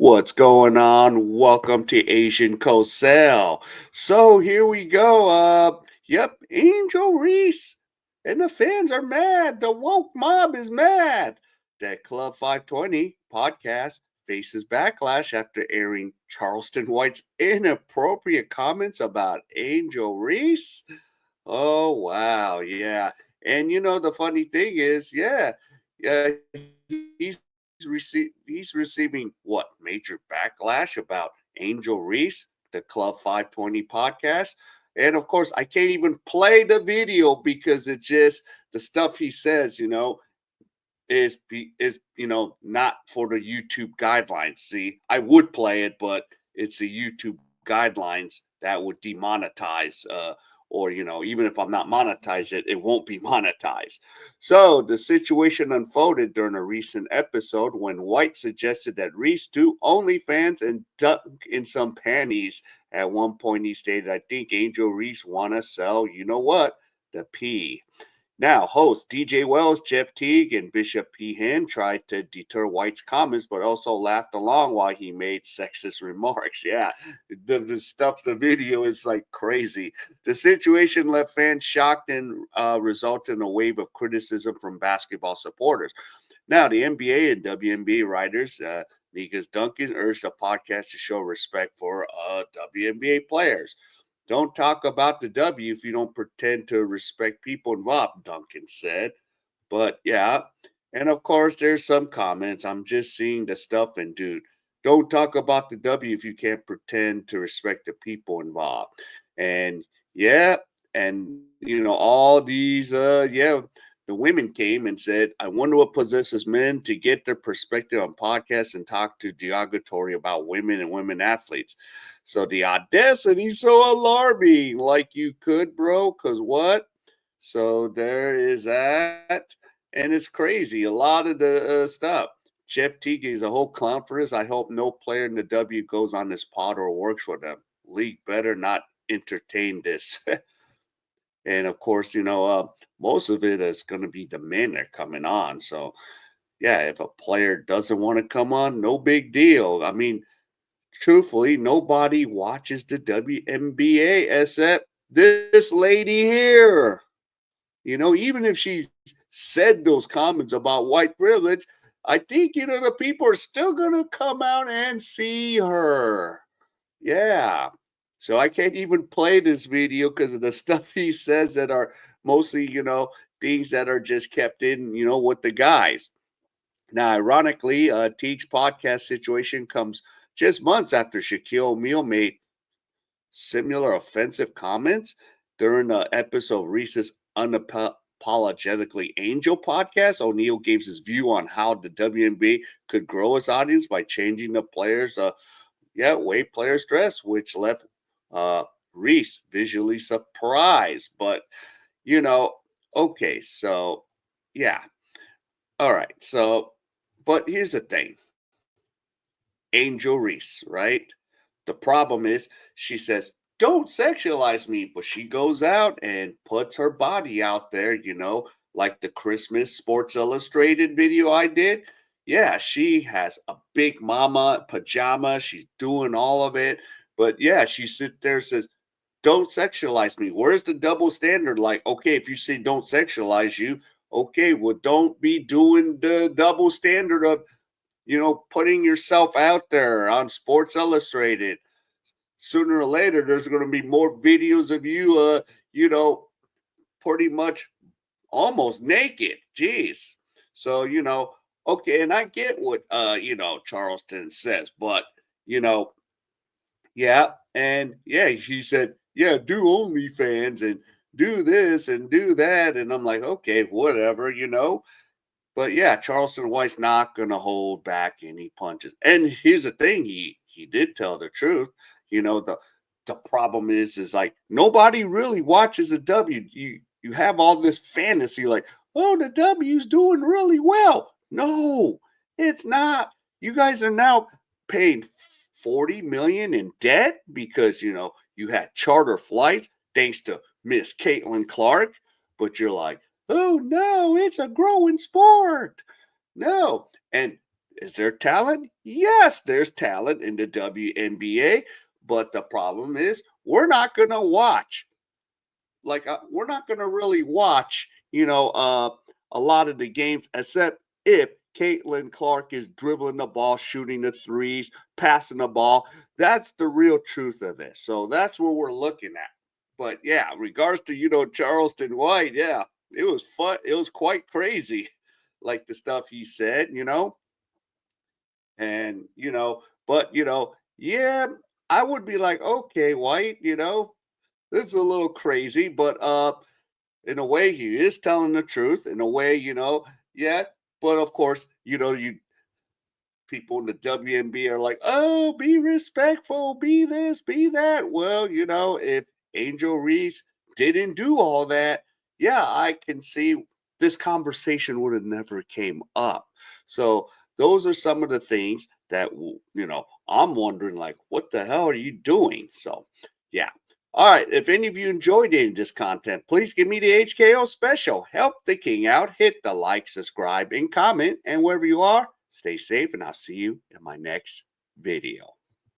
What's going on? Welcome to Asian Cosell. So here we go. Angel Reese and the fans are mad. The woke mob is mad. That Club 520 podcast faces backlash after airing Charleston White's inappropriate comments about Angel Reese. Oh wow, yeah. And the funny thing is, yeah, he's he's receiving what major backlash about Angel Reese, the Club 520 podcast. And of course, I can't even play the video because it's just the stuff he says, is not for the YouTube guidelines. See, I would play it, but it's the YouTube guidelines that would demonetize or even if I'm not monetized it won't be monetized. So the situation unfolded during a recent episode when White suggested that Reese do OnlyFans and dunk in some panties. At one point he stated, I think Angel Reese wanna sell, you know what, the pee. Now, hosts DJ Wells, Jeff Teague, and Bishop P. Hen tried to deter White's comments, but also laughed along while he made sexist remarks. Yeah, the stuff, the video is like crazy. The situation left fans shocked and resulted in a wave of criticism from basketball supporters. Now, the NBA and WNBA writers, Negus Duncan, urged the podcast to show respect for WNBA players. Don't talk about the W if you don't pretend to respect people involved, Duncan said. But yeah, and of course, there's some comments. I'm just seeing the stuff, and dude, don't talk about the W if you can't pretend to respect the people involved. And yeah, and all these, the women came and said, I wonder what possesses men to get their perspective on podcasts and talk to derogatory about women and women athletes. So the audacity is so alarming. Like you could, bro, because what? So there is that. And it's crazy. A lot of the stuff. Jeff Teague is a whole clown for this. I hope no player in the W goes on this pod or works for them. League better not entertain this. And of course, most of it is going to be the men that are coming on. So, yeah, if a player doesn't want to come on, no big deal. I mean, truthfully, nobody watches the WNBA except this lady here. Even if she said those comments about white privilege, I think, the people are still going to come out and see her. Yeah. So I can't even play this video because of the stuff he says that are mostly, things that are just kept in, with the guys. Now, ironically, Teague's podcast situation comes just months after Shaquille O'Neal made similar offensive comments during the episode of Reese's Unapologetically Angel podcast. O'Neal gave his view on how the WNBA could grow its audience by changing the players' way players dress, which left uh, Reese visually surprised. But you know, okay, so yeah, all right. So, but here's the thing, Angel Reese, right? The problem is she says, "Don't sexualize me," but she goes out and puts her body out there. Like the Christmas Sports Illustrated video I did. Yeah, she has a big mama pajama. She's doing all of it. But yeah, she sits there and says, don't sexualize me. Where's the double standard? Like, okay, if you say don't sexualize you, okay, well, don't be doing the double standard of, putting yourself out there on Sports Illustrated. Sooner or later, there's going to be more videos of you, pretty much almost naked. Jeez. So, okay, and I get what Charleston says, but you know, yeah, and yeah, he said, yeah, do OnlyFans and do this and do that, and I'm like, okay, whatever, But yeah, Charleston White's not gonna hold back any punches. And here's the thing, he did tell the truth. The problem is like nobody really watches the W. You have all this fantasy like, oh, the W's doing really well. No, it's not. You guys are now paying 40 million in debt because you had charter flights thanks to Miss Caitlin Clark, but you're like, oh no, it's a growing sport. No. And Is there talent? Yes, there's talent in the WNBA, but the problem is we're not going to watch. We're not going to really watch, a lot of the games except if Caitlin Clark is dribbling the ball, shooting the threes, passing the ball. That's the real truth of this. So that's what we're looking at. But yeah, regards to Charleston White, yeah, it was fun. It was quite crazy, like the stuff he said, and but yeah, I would be like, okay, White, this is a little crazy, but in a way, he is telling the truth. In a way, yeah. But of course, you people in the WNB are like, oh, be respectful, be this, be that. Well, if Angel Reese didn't do all that, yeah, I can see this conversation would have never came up. So those are some of the things that I'm wondering, like, what the hell are you doing? So yeah. All right. If any of you enjoyed any of this content, please give me the HKO special. Help the king out. Hit the like, subscribe, and comment. And wherever you are, stay safe, and I'll see you in my next video.